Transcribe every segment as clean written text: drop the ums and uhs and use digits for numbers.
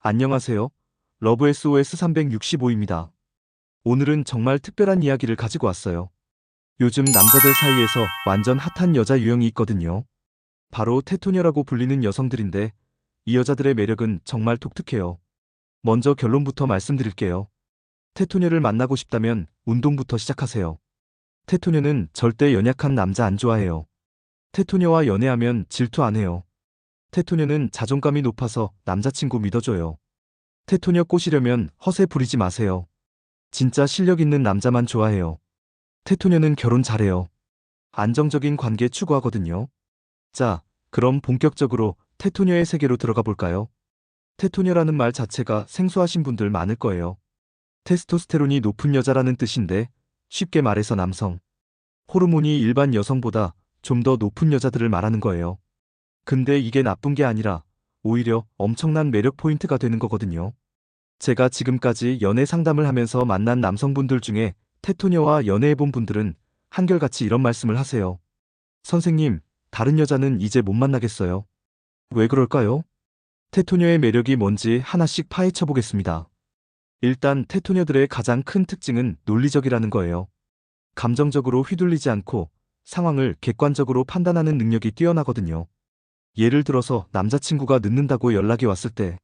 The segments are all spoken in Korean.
안녕하세요. 러브 SOS 365입니다. 오늘은 정말 특별한 이야기를 가지고 왔어요. 요즘 남자들 사이에서 완전 핫한 여자 유형이 있거든요. 바로 테토녀라고 불리는 여성들인데 이 여자들의 매력은 정말 독특해요. 먼저 결론부터 말씀드릴게요. 테토녀를 만나고 싶다면 운동부터 시작하세요. 테토녀는 절대 연약한 남자 안 좋아해요. 테토녀와 연애하면 질투 안 해요. 테토녀는 자존감이 높아서 남자친구 믿어줘요. 테토녀 꼬시려면 허세 부리지 마세요. 진짜 실력 있는 남자만 좋아해요. 테토녀는 결혼 잘해요. 안정적인 관계 추구하거든요. 자, 그럼 본격적으로 테토녀의 세계로 들어가 볼까요? 테토녀라는 말 자체가 생소하신 분들 많을 거예요. 테스토스테론이 높은 여자라는 뜻인데 쉽게 말해서 남성. 호르몬이 일반 여성보다 좀 더 높은 여자들을 말하는 거예요. 근데 이게 나쁜 게 아니라 오히려 엄청난 매력 포인트가 되는 거거든요. 제가 지금까지 연애 상담을 하면서 만난 남성분들 중에 테토녀와 연애해본 분들은 한결같이 이런 말씀을 하세요. 선생님, 다른 여자는 이제 못 만나겠어요. 왜 그럴까요? 테토녀의 매력이 뭔지 하나씩 파헤쳐 보겠습니다. 일단 테토녀들의 가장 큰 특징은 논리적이라는 거예요. 감정적으로 휘둘리지 않고 상황을 객관적으로 판단하는 능력이 뛰어나거든요. 예를 들어서 남자친구가 늦는다고 연락이 왔을 때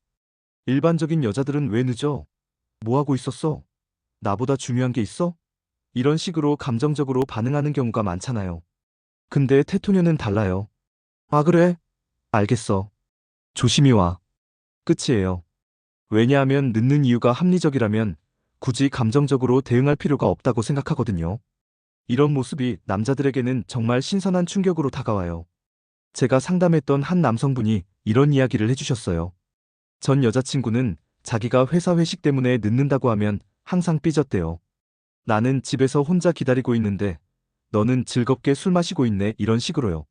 일반적인 여자들은 왜 늦어? 뭐 하고 있었어? 나보다 중요한 게 있어? 이런 식으로 감정적으로 반응하는 경우가 많잖아요. 근데 테토녀는 달라요. 아, 그래? 알겠어. 조심히 와. 끝이에요. 왜냐하면 늦는 이유가 합리적이라면 굳이 감정적으로 대응할 필요가 없다고 생각하거든요. 이런 모습이 남자들에게는 정말 신선한 충격으로 다가와요. 제가 상담했던 한 남성분이 이런 이야기를 해주셨어요. 전 여자친구는 자기가 회사 회식 때문에 늦는다고 하면 항상 삐졌대요. 나는 집에서 혼자 기다리고 있는데 너는 즐겁게 술 마시고 있네, 이런 식으로요.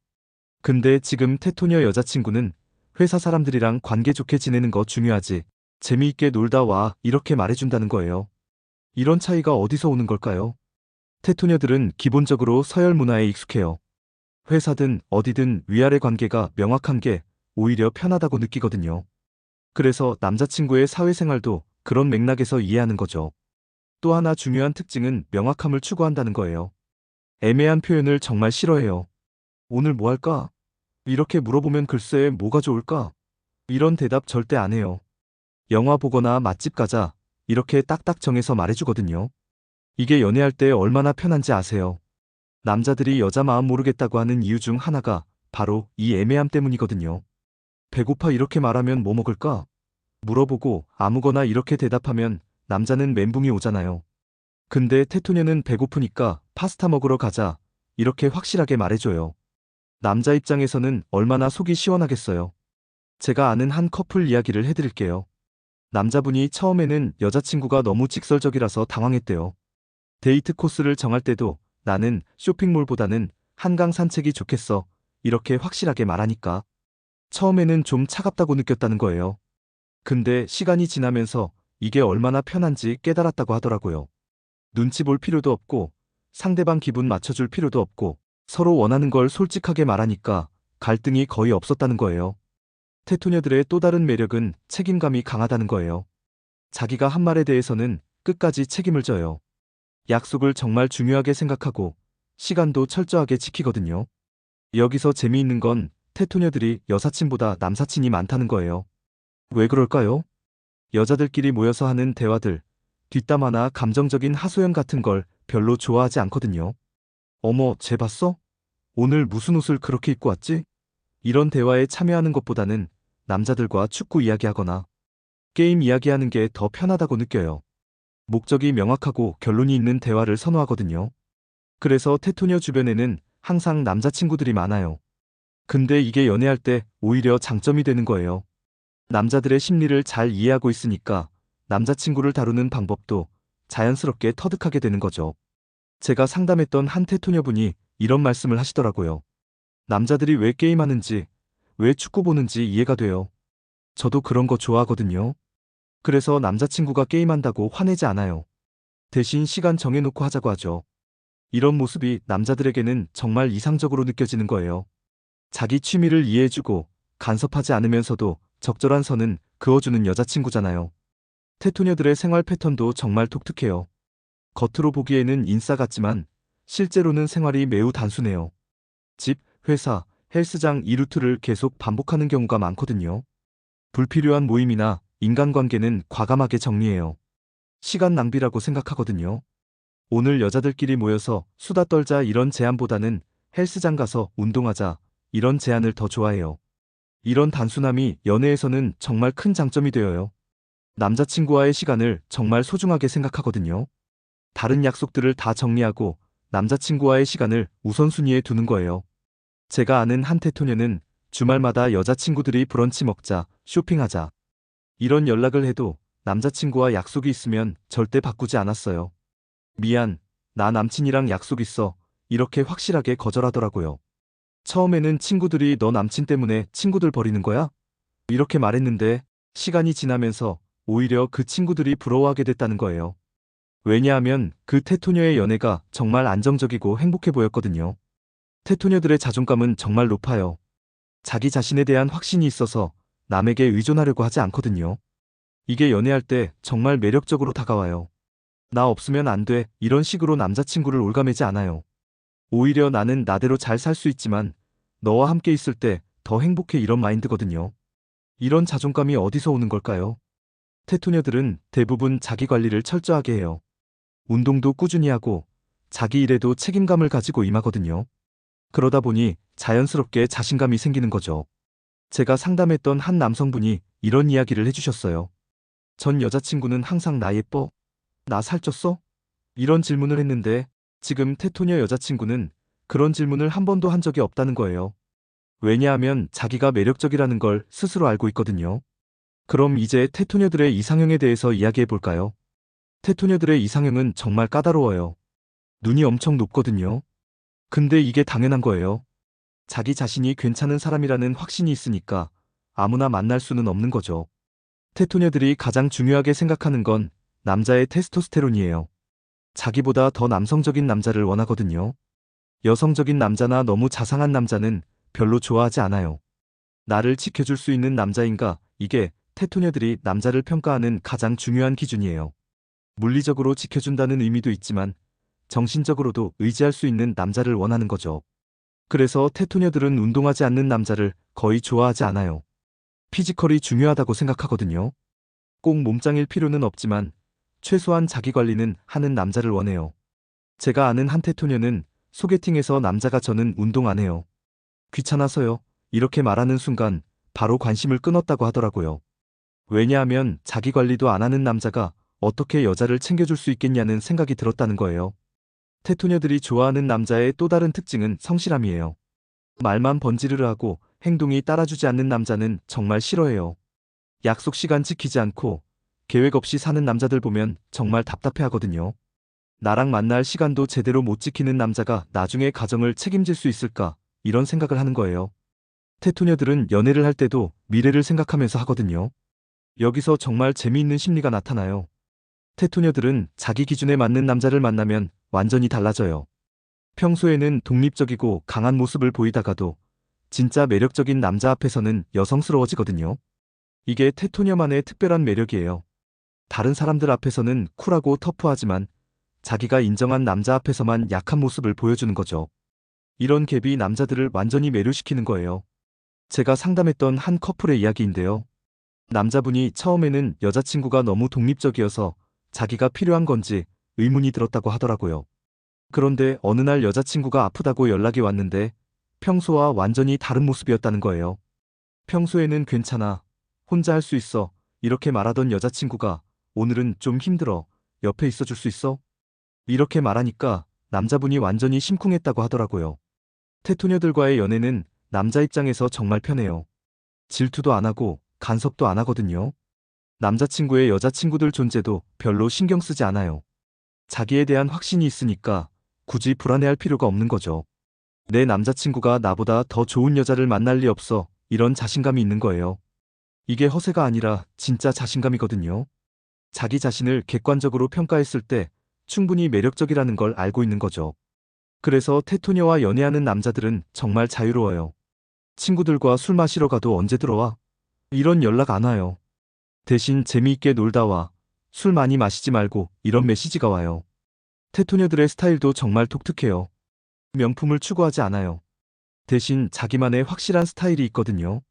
근데 지금 테토녀 여자친구는 회사 사람들이랑 관계 좋게 지내는 거 중요하지. 재미있게 놀다 와, 이렇게 말해준다는 거예요. 이런 차이가 어디서 오는 걸까요? 테토녀들은 기본적으로 서열 문화에 익숙해요. 회사든 어디든 위아래 관계가 명확한 게 오히려 편하다고 느끼거든요. 그래서 남자친구의 사회생활도 그런 맥락에서 이해하는 거죠. 또 하나 중요한 특징은 명확함을 추구한다는 거예요. 애매한 표현을 정말 싫어해요. 오늘 뭐 할까? 이렇게 물어보면 글쎄 뭐가 좋을까? 이런 대답 절대 안 해요. 영화 보거나 맛집 가자. 이렇게 딱딱 정해서 말해주거든요. 이게 연애할 때 얼마나 편한지 아세요? 남자들이 여자 마음 모르겠다고 하는 이유 중 하나가 바로 이 애매함 때문이거든요. 배고파 이렇게 말하면 뭐 먹을까? 물어보고 아무거나 이렇게 대답하면 남자는 멘붕이 오잖아요. 근데 테토녀는 배고프니까 파스타 먹으러 가자. 이렇게 확실하게 말해줘요. 남자 입장에서는 얼마나 속이 시원하겠어요. 제가 아는 한 커플 이야기를 해드릴게요. 남자분이 처음에는 여자친구가 너무 직설적이라서 당황했대요. 데이트 코스를 정할 때도 나는 쇼핑몰보다는 한강 산책이 좋겠어. 이렇게 확실하게 말하니까 처음에는 좀 차갑다고 느꼈다는 거예요. 근데 시간이 지나면서 이게 얼마나 편한지 깨달았다고 하더라고요. 눈치 볼 필요도 없고 상대방 기분 맞춰줄 필요도 없고 서로 원하는 걸 솔직하게 말하니까 갈등이 거의 없었다는 거예요. 테토녀들의 또 다른 매력은 책임감이 강하다는 거예요. 자기가 한 말에 대해서는 끝까지 책임을 져요. 약속을 정말 중요하게 생각하고 시간도 철저하게 지키거든요. 여기서 재미있는 건 테토녀들이 여사친보다 남사친이 많다는 거예요. 왜 그럴까요? 여자들끼리 모여서 하는 대화들, 뒷담화나 감정적인 하소연 같은 걸 별로 좋아하지 않거든요. 어머, 쟤 봤어? 오늘 무슨 옷을 그렇게 입고 왔지? 이런 대화에 참여하는 것보다는 남자들과 축구 이야기하거나 게임 이야기하는 게 더 편하다고 느껴요. 목적이 명확하고 결론이 있는 대화를 선호하거든요. 그래서 테토녀 주변에는 항상 남자친구들이 많아요. 근데 이게 연애할 때 오히려 장점이 되는 거예요. 남자들의 심리를 잘 이해하고 있으니까 남자친구를 다루는 방법도 자연스럽게 터득하게 되는 거죠. 제가 상담했던 한 테토녀분이 이런 말씀을 하시더라고요. 남자들이 왜 게임하는지, 왜 축구 보는지 이해가 돼요. 저도 그런 거 좋아하거든요. 그래서 남자친구가 게임한다고 화내지 않아요. 대신 시간 정해놓고 하자고 하죠. 이런 모습이 남자들에게는 정말 이상적으로 느껴지는 거예요. 자기 취미를 이해해주고 간섭하지 않으면서도 적절한 선은 그어주는 여자친구잖아요. 테토녀들의 생활 패턴도 정말 독특해요. 겉으로 보기에는 인싸 같지만 실제로는 생활이 매우 단순해요. 집, 회사, 헬스장 이 루트를 계속 반복하는 경우가 많거든요. 불필요한 모임이나 인간관계는 과감하게 정리해요. 시간 낭비라고 생각하거든요. 오늘 여자들끼리 모여서 수다 떨자 이런 제안보다는 헬스장 가서 운동하자 이런 제안을 더 좋아해요. 이런 단순함이 연애에서는 정말 큰 장점이 되어요. 남자친구와의 시간을 정말 소중하게 생각하거든요. 다른 약속들을 다 정리하고 남자친구와의 시간을 우선순위에 두는 거예요. 제가 아는 한 테토녀는 주말마다 여자친구들이 브런치 먹자, 쇼핑하자. 이런 연락을 해도 남자친구와 약속이 있으면 절대 바꾸지 않았어요. 미안, 나 남친이랑 약속 있어. 이렇게 확실하게 거절하더라고요. 처음에는 친구들이 너 남친 때문에 친구들 버리는 거야? 이렇게 말했는데 시간이 지나면서 오히려 그 친구들이 부러워하게 됐다는 거예요. 왜냐하면 그 테토녀의 연애가 정말 안정적이고 행복해 보였거든요. 테토녀들의 자존감은 정말 높아요. 자기 자신에 대한 확신이 있어서 남에게 의존하려고 하지 않거든요. 이게 연애할 때 정말 매력적으로 다가와요. 나 없으면 안 돼, 이런 식으로 남자친구를 올가매지 않아요. 오히려 나는 나대로 잘 살 수 있지만 너와 함께 있을 때 더 행복해 이런 마인드거든요. 이런 자존감이 어디서 오는 걸까요? 테토녀들은 대부분 자기 관리를 철저하게 해요. 운동도 꾸준히 하고 자기 일에도 책임감을 가지고 임하거든요. 그러다 보니 자연스럽게 자신감이 생기는 거죠. 제가 상담했던 한 남성분이 이런 이야기를 해주셨어요. 전 여자친구는 항상 나 예뻐? 나 살쪘어? 이런 질문을 했는데 지금 테토녀 여자친구는 그런 질문을 한 번도 한 적이 없다는 거예요. 왜냐하면 자기가 매력적이라는 걸 스스로 알고 있거든요. 그럼 이제 테토녀들의 이상형에 대해서 이야기해 볼까요? 테토녀들의 이상형은 정말 까다로워요. 눈이 엄청 높거든요. 근데 이게 당연한 거예요. 자기 자신이 괜찮은 사람이라는 확신이 있으니까 아무나 만날 수는 없는 거죠. 테토녀들이 가장 중요하게 생각하는 건 남자의 테스토스테론이에요. 자기보다 더 남성적인 남자를 원하거든요. 여성적인 남자나 너무 자상한 남자는 별로 좋아하지 않아요. 나를 지켜줄 수 있는 남자인가, 이게 테토녀들이 남자를 평가하는 가장 중요한 기준이에요. 물리적으로 지켜준다는 의미도 있지만 정신적으로도 의지할 수 있는 남자를 원하는 거죠. 그래서 테토녀들은 운동하지 않는 남자를 거의 좋아하지 않아요. 피지컬이 중요하다고 생각하거든요. 꼭 몸짱일 필요는 없지만 최소한 자기 관리는 하는 남자를 원해요. 제가 아는 한 테토녀는 소개팅에서 남자가 저는 운동 안 해요. 귀찮아서요. 이렇게 말하는 순간 바로 관심을 끊었다고 하더라고요. 왜냐하면 자기 관리도 안 하는 남자가 어떻게 여자를 챙겨줄 수 있겠냐는 생각이 들었다는 거예요. 테토녀들이 좋아하는 남자의 또 다른 특징은 성실함이에요. 말만 번지르르 하고 행동이 따라주지 않는 남자는 정말 싫어해요. 약속 시간 지키지 않고 계획 없이 사는 남자들 보면 정말 답답해 하거든요. 나랑 만날 시간도 제대로 못 지키는 남자가 나중에 가정을 책임질 수 있을까? 이런 생각을 하는 거예요. 테토녀들은 연애를 할 때도 미래를 생각하면서 하거든요. 여기서 정말 재미있는 심리가 나타나요. 테토녀들은 자기 기준에 맞는 남자를 만나면 완전히 달라져요. 평소에는 독립적이고 강한 모습을 보이다가도 진짜 매력적인 남자 앞에서는 여성스러워지거든요. 이게 테토녀만의 특별한 매력이에요. 다른 사람들 앞에서는 쿨하고 터프하지만 자기가 인정한 남자 앞에서만 약한 모습을 보여주는 거죠. 이런 갭이 남자들을 완전히 매료시키는 거예요. 제가 상담했던 한 커플의 이야기인데요. 남자분이 처음에는 여자친구가 너무 독립적이어서 자기가 필요한 건지 의문이 들었다고 하더라고요. 그런데 어느 날 여자친구가 아프다고 연락이 왔는데 평소와 완전히 다른 모습이었다는 거예요. 평소에는 괜찮아, 혼자 할 수 있어, 이렇게 말하던 여자친구가 오늘은 좀 힘들어, 옆에 있어줄 수 있어? 이렇게 말하니까 남자분이 완전히 심쿵했다고 하더라고요. 테토녀들과의 연애는 남자 입장에서 정말 편해요. 질투도 안 하고 간섭도 안 하거든요. 남자친구의 여자친구들 존재도 별로 신경 쓰지 않아요. 자기에 대한 확신이 있으니까 굳이 불안해할 필요가 없는 거죠. 내 남자친구가 나보다 더 좋은 여자를 만날 리 없어, 이런 자신감이 있는 거예요. 이게 허세가 아니라 진짜 자신감이거든요. 자기 자신을 객관적으로 평가했을 때 충분히 매력적이라는 걸 알고 있는 거죠. 그래서 테토녀와 연애하는 남자들은 정말 자유로워요. 친구들과 술 마시러 가도 언제 들어와? 이런 연락 안 와요. 대신 재미있게 놀다 와. 술 많이 마시지 말고 이런 메시지가 와요. 테토녀들의 스타일도 정말 독특해요. 명품을 추구하지 않아요. 대신 자기만의 확실한 스타일이 있거든요.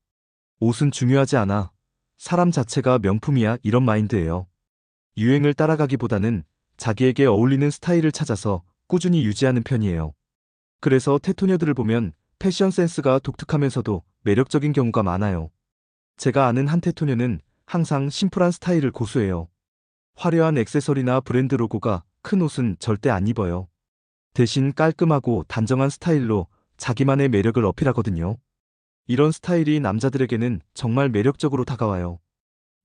옷은 중요하지 않아. 사람 자체가 명품이야 이런 마인드예요. 유행을 따라가기보다는 자기에게 어울리는 스타일을 찾아서 꾸준히 유지하는 편이에요. 그래서 테토녀들을 보면 패션 센스가 독특하면서도 매력적인 경우가 많아요. 제가 아는 한 테토녀는 항상 심플한 스타일을 고수해요. 화려한 액세서리나 브랜드 로고가 큰 옷은 절대 안 입어요. 대신 깔끔하고 단정한 스타일로 자기만의 매력을 어필하거든요. 이런 스타일이 남자들에게는 정말 매력적으로 다가와요.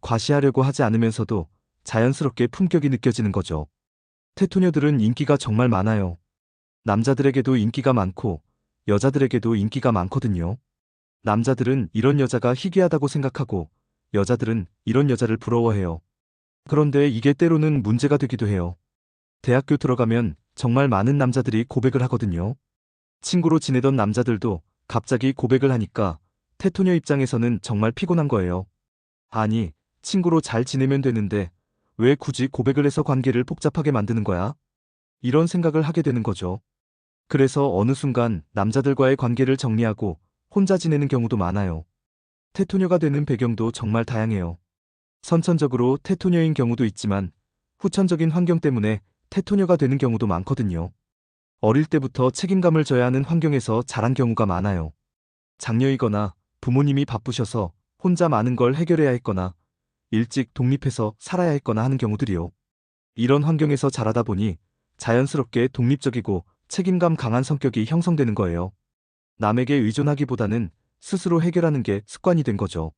과시하려고 하지 않으면서도 자연스럽게 품격이 느껴지는 거죠. 테토녀들은 인기가 정말 많아요. 남자들에게도 인기가 많고 여자들에게도 인기가 많거든요. 남자들은 이런 여자가 희귀하다고 생각하고 여자들은 이런 여자를 부러워해요. 그런데 이게 때로는 문제가 되기도 해요. 대학교 들어가면 정말 많은 남자들이 고백을 하거든요. 친구로 지내던 남자들도 갑자기 고백을 하니까 테토녀 입장에서는 정말 피곤한 거예요. 아니, 친구로 잘 지내면 되는데 왜 굳이 고백을 해서 관계를 복잡하게 만드는 거야? 이런 생각을 하게 되는 거죠. 그래서 어느 순간 남자들과의 관계를 정리하고 혼자 지내는 경우도 많아요. 테토녀가 되는 배경도 정말 다양해요. 선천적으로 테토녀인 경우도 있지만 후천적인 환경 때문에 테토녀가 되는 경우도 많거든요. 어릴 때부터 책임감을 져야 하는 환경에서 자란 경우가 많아요. 장녀이거나 부모님이 바쁘셔서 혼자 많은 걸 해결해야 했거나 일찍 독립해서 살아야 했거나 하는 경우들이요. 이런 환경에서 자라다 보니 자연스럽게 독립적이고 책임감 강한 성격이 형성되는 거예요. 남에게 의존하기보다는 스스로 해결하는 게 습관이 된 거죠.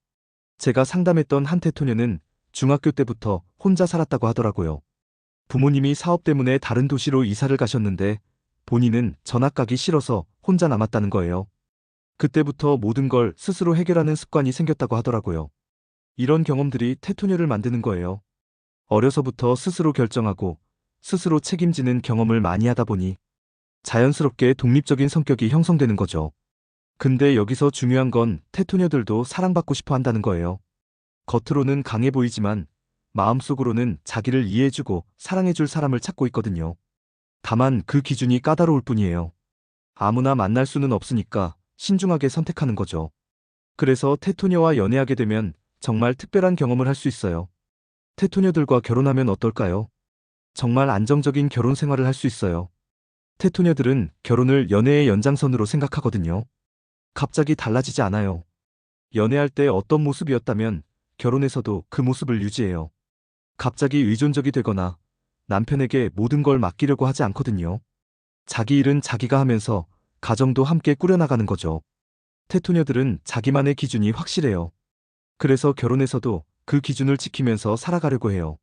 제가 상담했던 한 테토녀는 중학교 때부터 혼자 살았다고 하더라고요. 부모님이 사업 때문에 다른 도시로 이사를 가셨는데 본인은 전학 가기 싫어서 혼자 남았다는 거예요. 그때부터 모든 걸 스스로 해결하는 습관이 생겼다고 하더라고요. 이런 경험들이 테토녀를 만드는 거예요. 어려서부터 스스로 결정하고 스스로 책임지는 경험을 많이 하다 보니 자연스럽게 독립적인 성격이 형성되는 거죠. 근데 여기서 중요한 건 테토녀들도 사랑받고 싶어 한다는 거예요. 겉으로는 강해 보이지만 마음속으로는 자기를 이해해주고 사랑해줄 사람을 찾고 있거든요. 다만 그 기준이 까다로울 뿐이에요. 아무나 만날 수는 없으니까 신중하게 선택하는 거죠. 그래서 테토녀와 연애하게 되면 정말 특별한 경험을 할 수 있어요. 테토녀들과 결혼하면 어떨까요? 정말 안정적인 결혼 생활을 할 수 있어요. 테토녀들은 결혼을 연애의 연장선으로 생각하거든요. 갑자기 달라지지 않아요. 연애할 때 어떤 모습이었다면 결혼에서도 그 모습을 유지해요. 갑자기 의존적이 되거나 남편에게 모든 걸 맡기려고 하지 않거든요. 자기 일은 자기가 하면서 가정도 함께 꾸려나가는 거죠. 테토녀들은 자기만의 기준이 확실해요. 그래서 결혼에서도 그 기준을 지키면서 살아가려고 해요.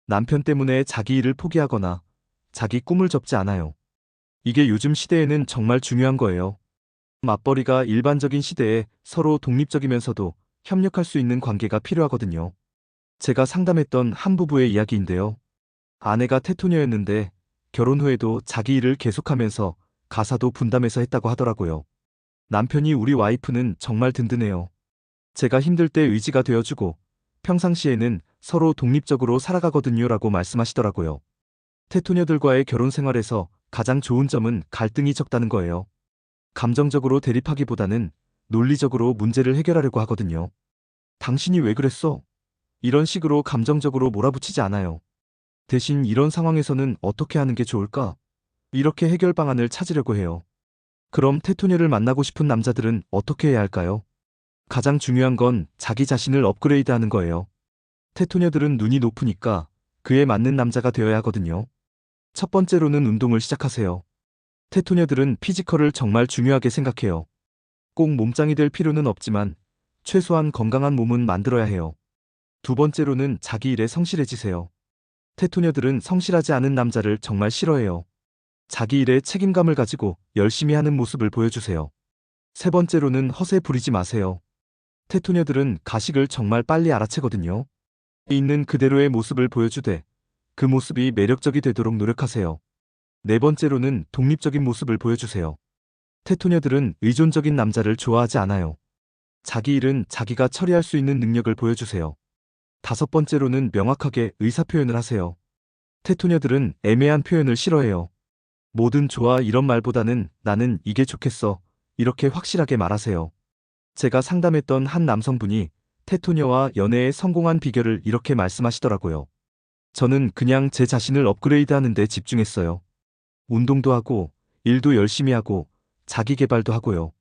남편 때문에 자기 일을 포기하거나 자기 꿈을 접지 않아요. 이게 요즘 시대에는 정말 중요한 거예요. 맞벌이가 일반적인 시대에 서로 독립적이면서도 협력할 수 있는 관계가 필요하거든요. 제가 상담했던 한 부부의 이야기인데요. 아내가 테토녀였는데 결혼 후에도 자기 일을 계속하면서 가사도 분담해서 했다고 하더라고요. 남편이 우리 와이프는 정말 든든해요. 제가 힘들 때 의지가 되어주고 평상시에는 서로 독립적으로 살아가거든요 라고 말씀하시더라고요. 테토녀들과의 결혼 생활에서 가장 좋은 점은 갈등이 적다는 거예요. 감정적으로 대립하기보다는 논리적으로 문제를 해결하려고 하거든요. 당신이 왜 그랬어? 이런 식으로 감정적으로 몰아붙이지 않아요. 대신 이런 상황에서는 어떻게 하는 게 좋을까? 이렇게 해결 방안을 찾으려고 해요. 그럼 테토녀를 만나고 싶은 남자들은 어떻게 해야 할까요? 가장 중요한 건 자기 자신을 업그레이드하는 거예요. 테토녀들은 눈이 높으니까 그에 맞는 남자가 되어야 하거든요. 첫 번째로는 운동을 시작하세요. 테토녀들은 피지컬을 정말 중요하게 생각해요. 꼭 몸짱이 될 필요는 없지만 최소한 건강한 몸은 만들어야 해요. 두 번째로는 자기 일에 성실해지세요. 테토녀들은 성실하지 않은 남자를 정말 싫어해요. 자기 일에 책임감을 가지고 열심히 하는 모습을 보여주세요. 세 번째로는 허세 부리지 마세요. 테토녀들은 가식을 정말 빨리 알아채거든요. 있는 그대로의 모습을 보여주되 그 모습이 매력적이 되도록 노력하세요. 네 번째로는 독립적인 모습을 보여주세요. 테토녀들은 의존적인 남자를 좋아하지 않아요. 자기 일은 자기가 처리할 수 있는 능력을 보여주세요. 5번째로는 명확하게 의사표현을 하세요. 테토녀들은 애매한 표현을 싫어해요. 뭐든 좋아 이런 말보다는 나는 이게 좋겠어. 이렇게 확실하게 말하세요. 제가 상담했던 한 남성분이 테토녀와 연애에 성공한 비결을 이렇게 말씀하시더라고요. 저는 그냥 제 자신을 업그레이드 하는 데 집중했어요. 운동도 하고, 일도 열심히 하고, 자기 개발도 하고요.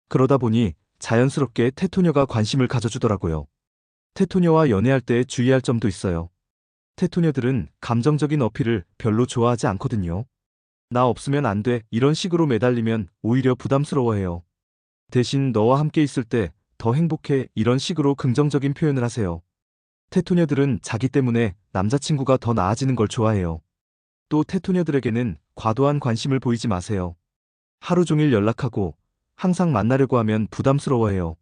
그러다 보니 자연스럽게 테토녀가 관심을 가져주더라고요. 테토녀와 연애할 때 주의할 점도 있어요. 테토녀들은 감정적인 어필을 별로 좋아하지 않거든요. 나 없으면 안 돼, 이런 식으로 매달리면 오히려 부담스러워해요. 대신 너와 함께 있을 때 더 행복해, 이런 식으로 긍정적인 표현을 하세요. 테토녀들은 자기 때문에 남자친구가 더 나아지는 걸 좋아해요. 또 테토녀들에게는 과도한 관심을 보이지 마세요. 하루 종일 연락하고 항상 만나려고 하면 부담스러워해요.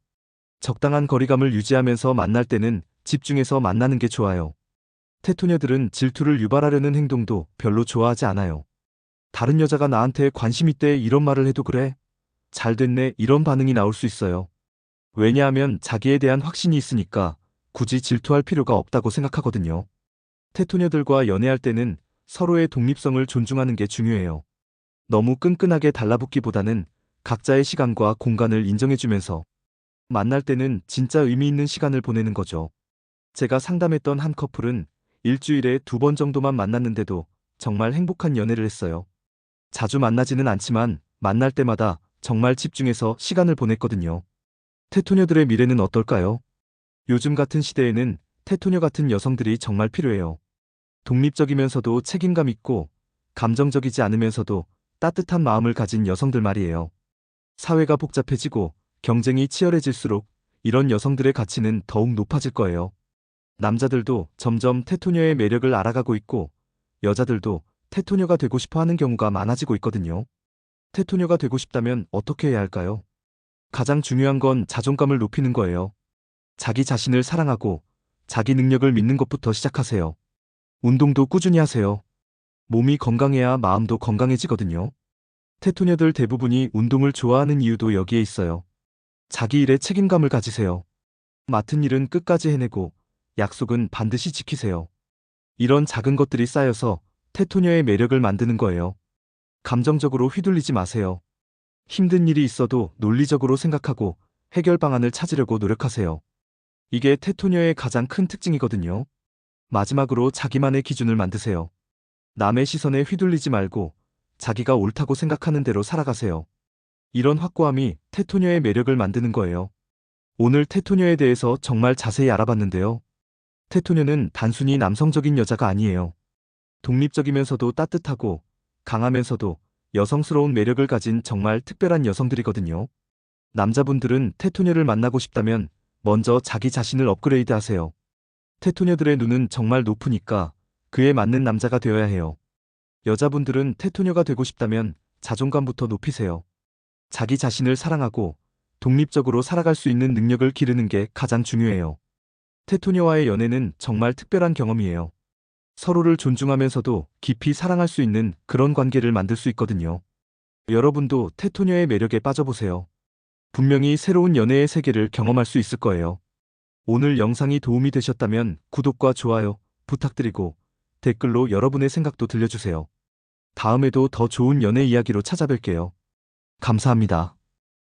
적당한 거리감을 유지하면서 만날 때는 집중해서 만나는 게 좋아요. 테토녀들은 질투를 유발하려는 행동도 별로 좋아하지 않아요. 다른 여자가 나한테 관심 있대 이런 말을 해도 그래? 잘 됐네 이런 반응이 나올 수 있어요. 왜냐하면 자기에 대한 확신이 있으니까 굳이 질투할 필요가 없다고 생각하거든요. 테토녀들과 연애할 때는 서로의 독립성을 존중하는 게 중요해요. 너무 끈끈하게 달라붙기보다는 각자의 시간과 공간을 인정해주면서 만날 때는 진짜 의미 있는 시간을 보내는 거죠. 제가 상담했던 한 커플은 일주일에 2번 정도만 만났는데도 정말 행복한 연애를 했어요. 자주 만나지는 않지만 만날 때마다 정말 집중해서 시간을 보냈거든요. 테토녀들의 미래는 어떨까요? 요즘 같은 시대에는 테토녀 같은 여성들이 정말 필요해요. 독립적이면서도 책임감 있고 감정적이지 않으면서도 따뜻한 마음을 가진 여성들 말이에요. 사회가 복잡해지고 경쟁이 치열해질수록 이런 여성들의 가치는 더욱 높아질 거예요. 남자들도 점점 테토녀의 매력을 알아가고 있고 여자들도 테토녀가 되고 싶어 하는 경우가 많아지고 있거든요. 테토녀가 되고 싶다면 어떻게 해야 할까요? 가장 중요한 건 자존감을 높이는 거예요. 자기 자신을 사랑하고 자기 능력을 믿는 것부터 시작하세요. 운동도 꾸준히 하세요. 몸이 건강해야 마음도 건강해지거든요. 테토녀들 대부분이 운동을 좋아하는 이유도 여기에 있어요. 자기 일에 책임감을 가지세요. 맡은 일은 끝까지 해내고 약속은 반드시 지키세요. 이런 작은 것들이 쌓여서 테토녀의 매력을 만드는 거예요. 감정적으로 휘둘리지 마세요. 힘든 일이 있어도 논리적으로 생각하고 해결 방안을 찾으려고 노력하세요. 이게 테토녀의 가장 큰 특징이거든요. 마지막으로 자기만의 기준을 만드세요. 남의 시선에 휘둘리지 말고 자기가 옳다고 생각하는 대로 살아가세요. 이런 확고함이 테토녀의 매력을 만드는 거예요. 오늘 테토녀에 대해서 정말 자세히 알아봤는데요. 테토녀는 단순히 남성적인 여자가 아니에요. 독립적이면서도 따뜻하고 강하면서도 여성스러운 매력을 가진 정말 특별한 여성들이거든요. 남자분들은 테토녀를 만나고 싶다면 먼저 자기 자신을 업그레이드 하세요. 테토녀들의 눈은 정말 높으니까 그에 맞는 남자가 되어야 해요. 여자분들은 테토녀가 되고 싶다면 자존감부터 높이세요. 자기 자신을 사랑하고 독립적으로 살아갈 수 있는 능력을 기르는 게 가장 중요해요. 테토녀와의 연애는 정말 특별한 경험이에요. 서로를 존중하면서도 깊이 사랑할 수 있는 그런 관계를 만들 수 있거든요. 여러분도 테토녀의 매력에 빠져보세요. 분명히 새로운 연애의 세계를 경험할 수 있을 거예요. 오늘 영상이 도움이 되셨다면 구독과 좋아요 부탁드리고 댓글로 여러분의 생각도 들려주세요. 다음에도 더 좋은 연애 이야기로 찾아뵐게요. 감사합니다.